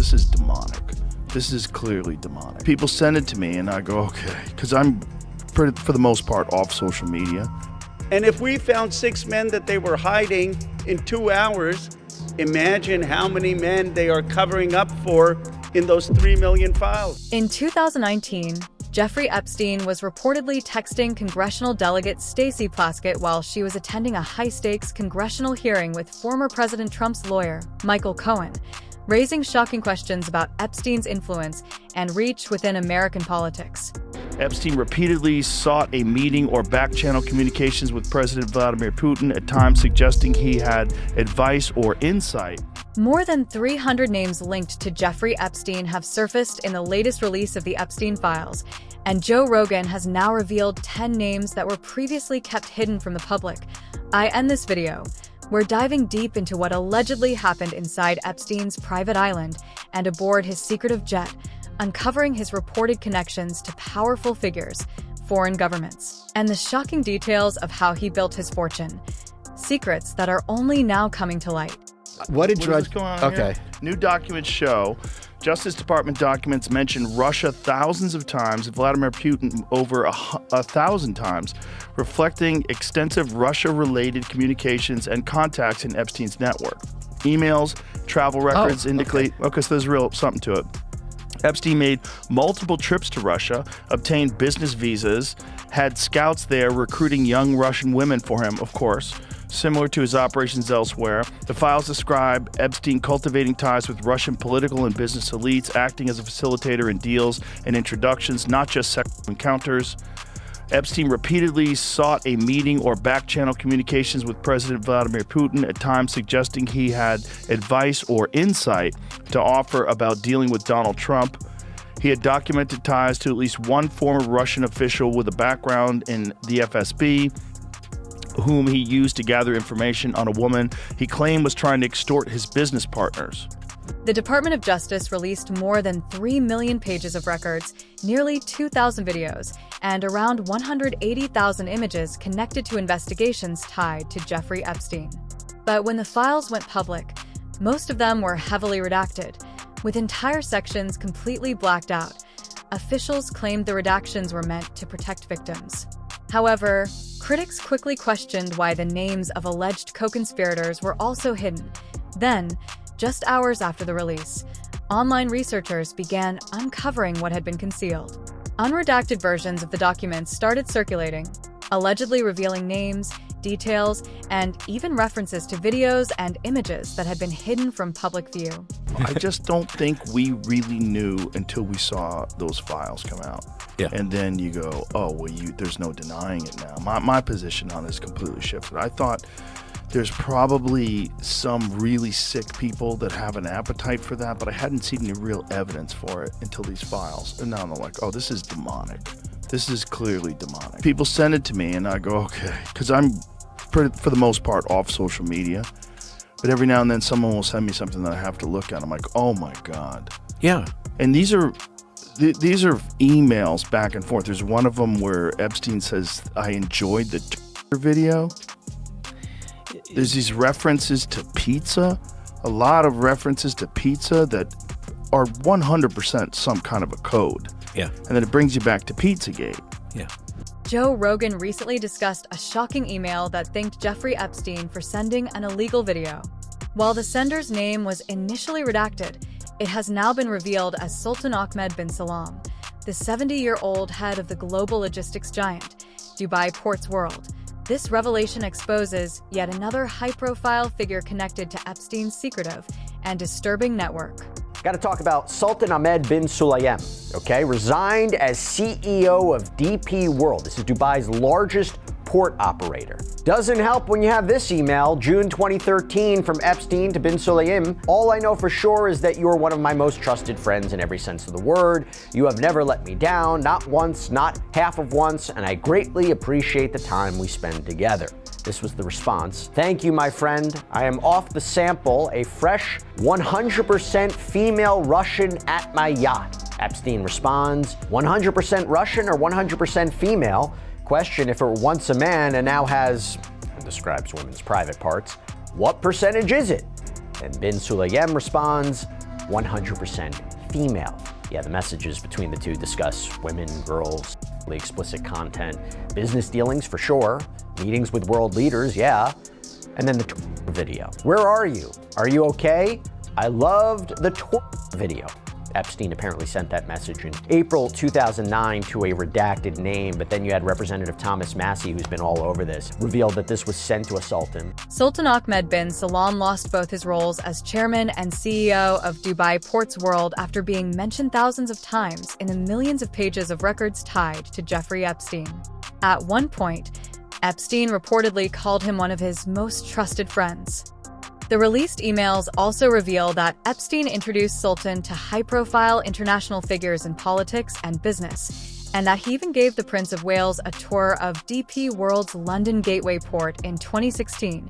this is demonic. This is clearly demonic. People send it to me and I go, okay, because I'm, for the most part, off social media. And if we found 6 men that they were hiding in 2 hours, imagine how many men they are covering up for in those 3 million files. In 2019, Jeffrey Epstein was reportedly texting congressional delegate Stacey Plaskett while she was attending a high-stakes congressional hearing with former President Trump's lawyer, Michael Cohen, raising shocking questions about Epstein's influence and reach within American politics. Epstein repeatedly sought a meeting or back-channel communications with President Vladimir Putin, at times suggesting he had advice or insight. More than 300 names linked to Jeffrey Epstein have surfaced in the latest release of the Epstein files, and Joe Rogan has now revealed 10 names that were previously kept hidden from the public. I end this video. We're diving deep into what allegedly happened inside Epstein's private island and aboard his secretive jet, uncovering his reported connections to powerful figures, foreign governments, and the shocking details of how he built his fortune. Secrets that are only now coming to light. What is going on here? New documents show Justice Department documents mention Russia thousands of times, Vladimir Putin over 1,000 times, reflecting extensive Russia-related communications and contacts in Epstein's network. Emails, travel records indicate, so there's real something to it. Epstein made multiple trips to Russia, obtained business visas, had scouts there recruiting young Russian women for him, of course. Similar to his operations elsewhere, the files describe Epstein cultivating ties with Russian political and business elites, acting as a facilitator in deals and introductions, not just sexual encounters. Epstein repeatedly sought a meeting or back-channel communications with President Vladimir Putin, at times suggesting he had advice or insight to offer about dealing with Donald Trump. He had documented ties to at least one former Russian official with a background in the FSB, whom he used to gather information on a woman he claimed was trying to extort his business partners. The Department of Justice released more than 3 million pages of records, nearly 2,000 videos, and around 180,000 images connected to investigations tied to Jeffrey Epstein. But when the files went public, most of them were heavily redacted, with entire sections completely blacked out. Officials claimed the redactions were meant to protect victims. However, critics quickly questioned why the names of alleged co-conspirators were also hidden. Then, just hours after the release, online researchers began uncovering what had been concealed. Unredacted versions of the documents started circulating, allegedly revealing names, details, and even references to videos and images that had been hidden from public view. I just don't think we really knew until we saw those files come out. Yeah. And then you go, oh, well, there's no denying it now. My position on this completely shifted. I thought there's probably some really sick people that have an appetite for that, but I hadn't seen any real evidence for it until these files. And now I'm like, oh, this is demonic. This is clearly demonic. People send it to me and I go, okay, because I'm, for the most part, off social media. But every now and then someone will send me something that I have to look at. I'm like, oh my God. Yeah. And these are emails back and forth. There's one of them where Epstein says, I enjoyed the video. There's these references to pizza, a lot of references to pizza that are 100% some kind of a code. Yeah. And then it brings you back to Pizzagate. Yeah. Joe Rogan recently discussed a shocking email that thanked Jeffrey Epstein for sending an illegal video. While the sender's name was initially redacted, it has now been revealed as Sultan Ahmed bin Salam, the 70-year-old head of the global logistics giant, Dubai Ports World. This revelation exposes yet another high-profile figure connected to Epstein's secretive and disturbing network. Got to talk about Sultan Ahmed bin Sulayem, okay? Resigned as CEO of DP World. This is Dubai's largest port operator. Doesn't help when you have this email, June 2013, from Epstein to bin Sulayem. All I know for sure is that you're one of my most trusted friends in every sense of the word. You have never let me down, not once, not half of once, and I greatly appreciate the time we spend together. This was the response. Thank you, my friend. I am off the sample, a fresh 100% female Russian at my yacht. Epstein responds, 100% Russian or 100% female? Question, if it were once a man and now has, and describes women's private parts, what percentage is it? And bin Sulayem responds, 100% female. Yeah, the messages between the two discuss women, girls, explicit content, business dealings for sure, meetings with world leaders, yeah, and then the video. Where are you? Are you okay? I loved the video. Epstein apparently sent that message in April 2009 to a redacted name, but then you had Representative Thomas Massie, who's been all over this, revealed that this was sent to a sultan. Sultan Ahmed bin Salman lost both his roles as chairman and CEO of Dubai Ports World after being mentioned thousands of times in the millions of pages of records tied to Jeffrey Epstein. At one point, Epstein reportedly called him one of his most trusted friends. The released emails also reveal that Epstein introduced Sultan to high-profile international figures in politics and business, and that he even gave the Prince of Wales a tour of DP World's London Gateway port in 2016.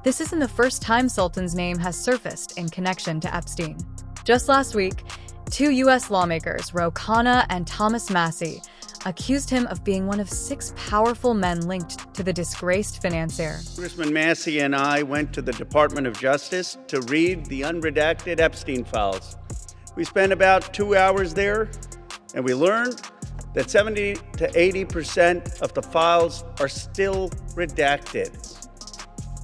This isn't the first time Sultan's name has surfaced in connection to Epstein. Just last week, two U.S. lawmakers, Ro Khanna and Thomas Massie, accused him of being one of 6 powerful men linked to the disgraced financier. Congressman Massie and I went to the Department of Justice to read the unredacted Epstein files. We spent about 2 hours there, and we learned that 70 to 80% of the files are still redacted.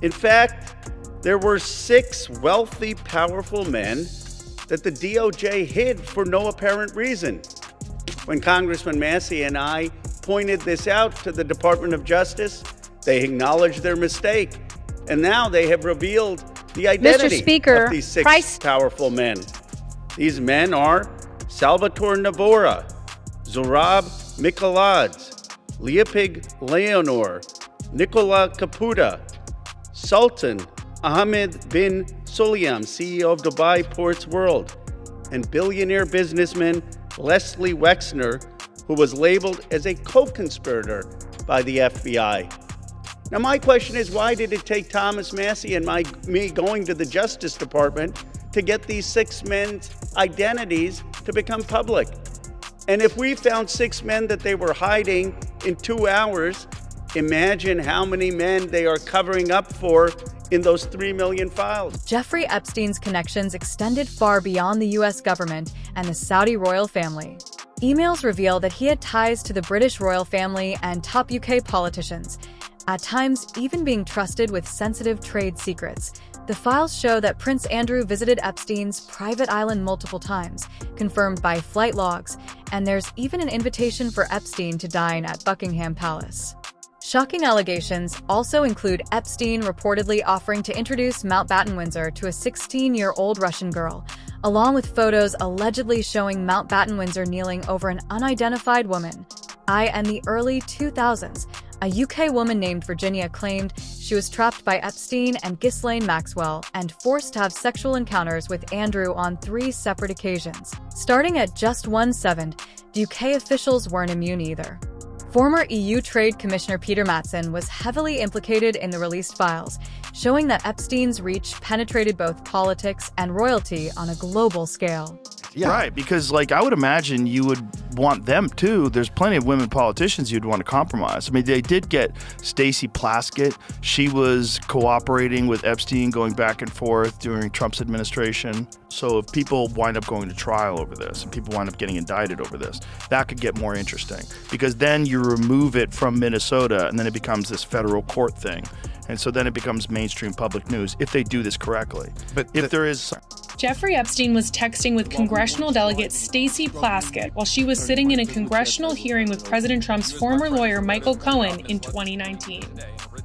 In fact, there were 6 wealthy, powerful men that the DOJ hid for no apparent reason. When Congressman Massie and I pointed this out to the Department of Justice, they acknowledged their mistake, and now they have revealed the identity of these 6 powerful men. These men are Salvatore Navora, Zorab Mikoladze, Leopig Leonor, Nicola Caputa, Sultan Ahmed bin Sulayem, CEO of Dubai Ports World, and billionaire businessman Leslie Wexner, who was labeled as a co-conspirator by the FBI. Now, my question is, why did it take Thomas Massie and me going to the Justice Department to get these 6 men's identities to become public? And if we found 6 men that they were hiding in 2 hours, imagine how many men they are covering up for in those 3 million files. Jeffrey Epstein's connections extended far beyond the U.S. government and the Saudi royal family. Emails reveal that he had ties to the British royal family and top UK politicians, at times even being trusted with sensitive trade secrets. The files show that Prince Andrew visited Epstein's private island multiple times, confirmed by flight logs, and there's even an invitation for Epstein to dine at Buckingham Palace. Shocking allegations also include Epstein reportedly offering to introduce Mountbatten Windsor to a 16-year-old Russian girl, along with photos allegedly showing Mountbatten Windsor kneeling over an unidentified woman. In the early 2000s, a UK woman named Virginia claimed she was trapped by Epstein and Ghislaine Maxwell and forced to have sexual encounters with Andrew on 3 separate occasions. Starting at just 17, the UK officials weren't immune either. Former EU Trade Commissioner Peter Mattson was heavily implicated in the released files, showing that Epstein's reach penetrated both politics and royalty on a global scale. Yeah. Right, because I would imagine you would want them too. There's plenty of women politicians you'd want to compromise. I mean, they did get Stacey Plaskett. She was cooperating with Epstein, going back and forth during Trump's administration. So if people wind up going to trial over this and people wind up getting indicted over this, that could get more interesting, because then you remove it from Minnesota and then it becomes this federal court thing. And so then it becomes mainstream public news if they do this correctly. But if there is... Jeffrey Epstein was texting with congressional delegate Stacey Plaskett while she was sitting in a congressional hearing with President Trump's former lawyer Michael Cohen in 2019.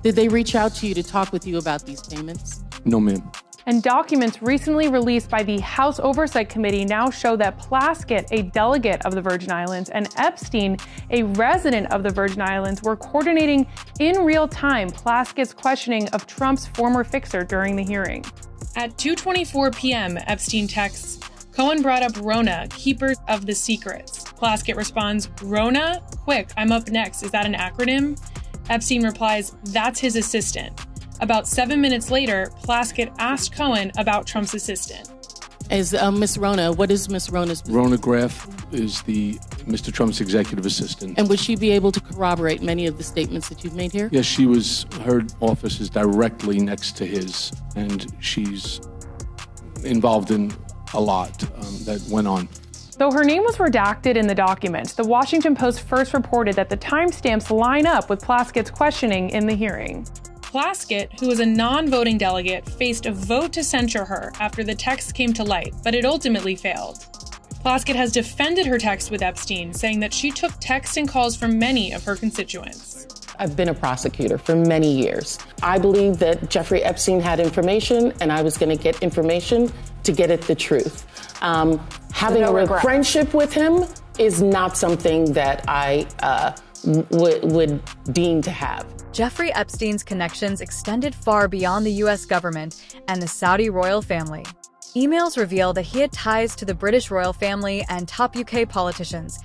Did they reach out to you to talk with you about these payments? No, ma'am. And documents recently released by the House Oversight Committee now show that Plaskett, a delegate of the Virgin Islands, and Epstein, a resident of the Virgin Islands, were coordinating in real time Plaskett's questioning of Trump's former fixer during the hearing. At 2:24 p.m., Epstein texts, "Cohen brought up Rona, keeper of the secrets." Plaskett responds, "Rona? Quick, I'm up next. Is that an acronym?" Epstein replies, "That's his assistant." About 7 minutes later, Plaskett asked Cohen about Trump's assistant. As Miss Rona, what is Miss Rona's position? Rona Graff is Mr. Trump's executive assistant. And would she be able to corroborate many of the statements that you've made here? Yes, her office is directly next to his, and she's involved in a lot that went on. Though her name was redacted in the document, the Washington Post first reported that the timestamps line up with Plaskett's questioning in the hearing. Plaskett, who was a non-voting delegate, faced a vote to censure her after the text came to light, but it ultimately failed. Plaskett has defended her text with Epstein, saying that she took texts and calls from many of her constituents. I've been a prosecutor for many years. I believe that Jeffrey Epstein had information, and I was going to get information to get at the truth. Having a friendship with him is not something that I would deem to have. Jeffrey Epstein's connections extended far beyond the U.S. government and the Saudi royal family. Emails reveal that he had ties to the British royal family and top UK politicians,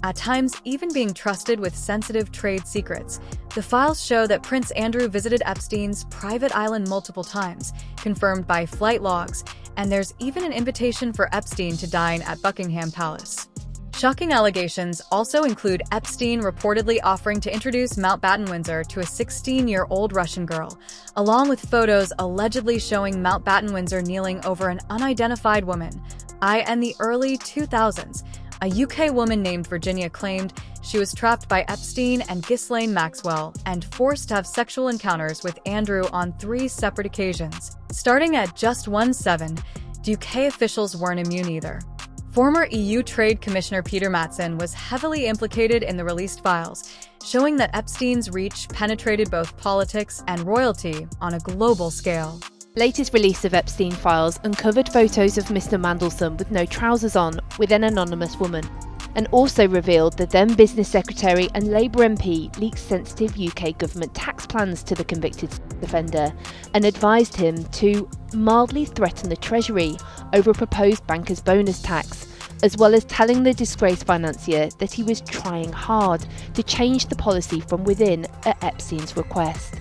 at times even being trusted with sensitive trade secrets. The files show that Prince Andrew visited Epstein's private island multiple times, confirmed by flight logs, and there's even an invitation for Epstein to dine at Buckingham Palace. Shocking allegations also include Epstein reportedly offering to introduce Mountbatten Windsor to a 16-year-old Russian girl, along with photos allegedly showing Mountbatten Windsor kneeling over an unidentified woman. In the early 2000s, a UK woman named Virginia claimed she was trapped by Epstein and Ghislaine Maxwell and forced to have sexual encounters with Andrew on 3 separate occasions. Starting at just 17, UK officials weren't immune either. Former EU Trade Commissioner Peter Mattson was heavily implicated in the released files, showing that Epstein's reach penetrated both politics and royalty on a global scale. Latest release of Epstein files uncovered photos of Mr. Mandelson with no trousers on with an anonymous woman, and also revealed the then Business Secretary and Labour MP leaked sensitive UK government tax plans to the convicted offender and advised him to mildly threaten the Treasury over a proposed banker's bonus tax, as well as telling the disgraced financier that he was trying hard to change the policy from within at Epstein's request.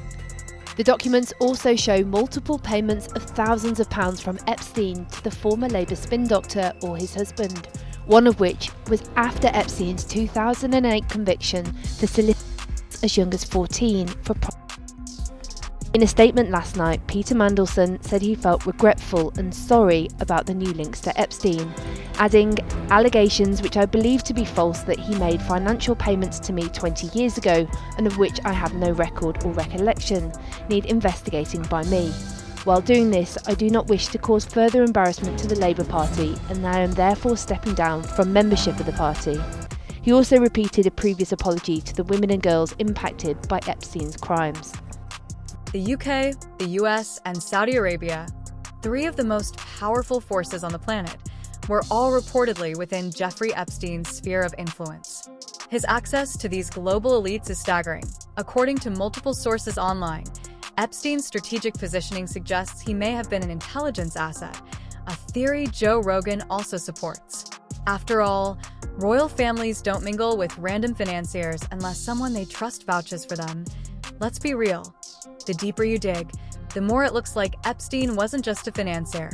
The documents also show multiple payments of thousands of pounds from Epstein to the former Labour spin doctor or his husband, one of which was after Epstein's 2008 conviction for soliciting as young as 14 for In a statement last night, Peter Mandelson said he felt regretful and sorry about the new links to Epstein, adding allegations which I believe to be false that he made financial payments to me 20 years ago and of which I have no record or recollection, need investigating by me. While doing this, I do not wish to cause further embarrassment to the Labour Party and I am therefore stepping down from membership of the party. He also repeated a previous apology to the women and girls impacted by Epstein's crimes. The UK, the US, and Saudi Arabia, 3 of the most powerful forces on the planet, were all reportedly within Jeffrey Epstein's sphere of influence. His access to these global elites is staggering. According to multiple sources online, Epstein's strategic positioning suggests he may have been an intelligence asset, a theory Joe Rogan also supports. After all, royal families don't mingle with random financiers unless someone they trust vouches for them. Let's be real. The deeper you dig, the more it looks like Epstein wasn't just a financier.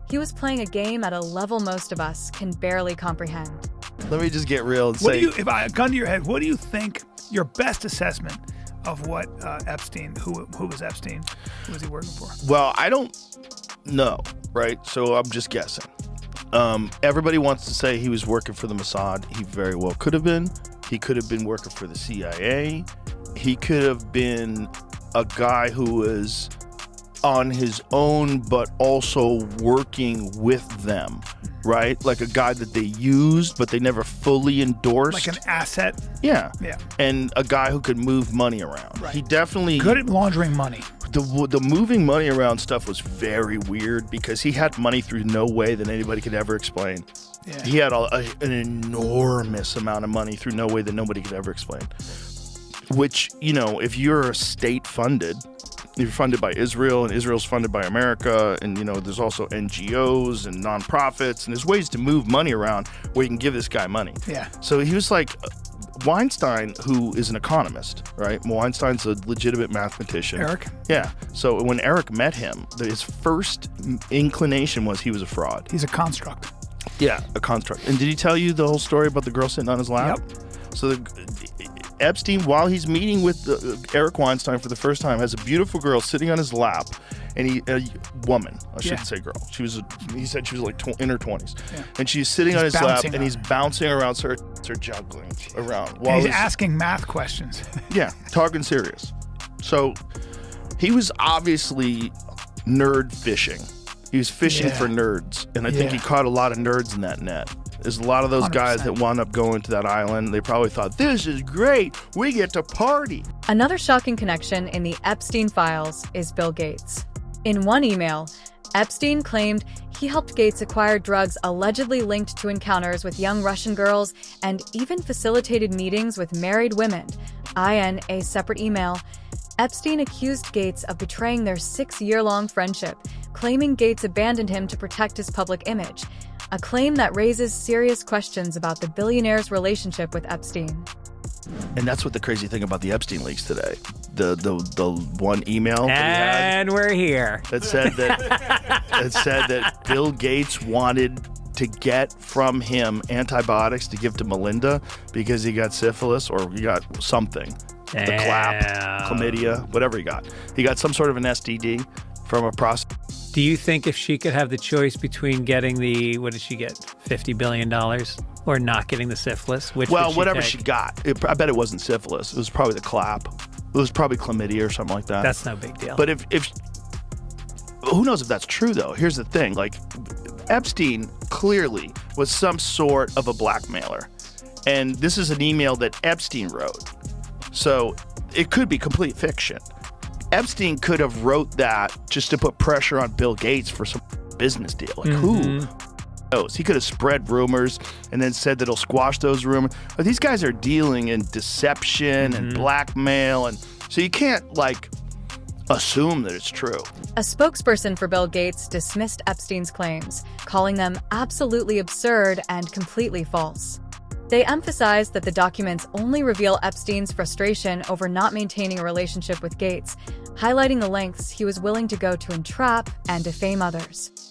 He was playing a game at a level most of us can barely comprehend. Let me just get real and say... if I gun to your head, what do you think your best assessment of what Epstein, who was Epstein, who was he working for? Well, I don't know, right? So I'm just guessing. Everybody wants to say he was working for the Mossad. He very well could have been. He could have been working for the CIA. He could have been a guy who was on his own, but also working with them, right? Like a guy that they used, but they never fully endorsed. Like an asset? Yeah. Yeah. And a guy who could move money around. Right. He definitely... Good at laundering money. The moving money around stuff was very weird because he had money through no way that anybody could ever explain. Yeah. He had an enormous amount of money through no way that nobody could ever explain. Which, you know, if you're state-funded, you're funded by Israel, and Israel's funded by America, and, you know, there's also NGOs and nonprofits, and there's ways to move money around where you can give this guy money. Yeah. So he was like Weinstein, who is an economist, right? Weinstein's a legitimate mathematician. Eric? Yeah. So when Eric met him, his first inclination was he was a fraud. He's a construct. Yeah, a construct. And did he tell you the whole story about the girl sitting on his lap? Yep. So Epstein, while he's meeting with Eric Weinstein for the first time, has a beautiful girl sitting on his lap, and a woman, I shouldn't say girl. He said she was like in her 20s, and she's sitting on his lap, and he's bouncing around, so they're juggling around while he's asking math questions. Yeah, talking serious. So he was obviously nerd fishing. He was fishing for nerds, and I think he caught a lot of nerds in that net. There's a lot of those 100%. Guys that wound up going to that island. They probably thought, this is great. We get to party. Another shocking connection in the Epstein files is Bill Gates. In one email, Epstein claimed he helped Gates acquire drugs allegedly linked to encounters with young Russian girls and even facilitated meetings with married women. In a separate email, Epstein accused Gates of betraying their 6-year-long friendship, claiming Gates abandoned him to protect his public image, a claim that raises serious questions about the billionaire's relationship with Epstein. And that's what the crazy thing about the Epstein leaks today. The one email that and we're here. That said that Bill Gates wanted to get from him antibiotics to give to Melinda because he got syphilis or he got something. The clap, chlamydia, whatever he got. He got some sort of an STD from a prostitute. Do you think if she could have the choice between getting what did she get, $50 billion, or not getting the syphilis, which would she whatever take? she got. I bet it wasn't syphilis. It was probably the clap. It was probably chlamydia or something like that. That's no big deal. But if who knows if that's true, though? Here's the thing. Like, Epstein clearly was some sort of a blackmailer. And this is an email that Epstein wrote. So it could be complete fiction. Epstein could have wrote that just to put pressure on Bill Gates for some business deal. Like, who knows? He could have spread rumors and then said that he'll squash those rumors. But these guys are dealing in deception and blackmail, and so you can't, assume that it's true. A spokesperson for Bill Gates dismissed Epstein's claims, calling them absolutely absurd and completely false. They emphasized that the documents only reveal Epstein's frustration over not maintaining a relationship with Gates, highlighting the lengths he was willing to go to entrap and defame others.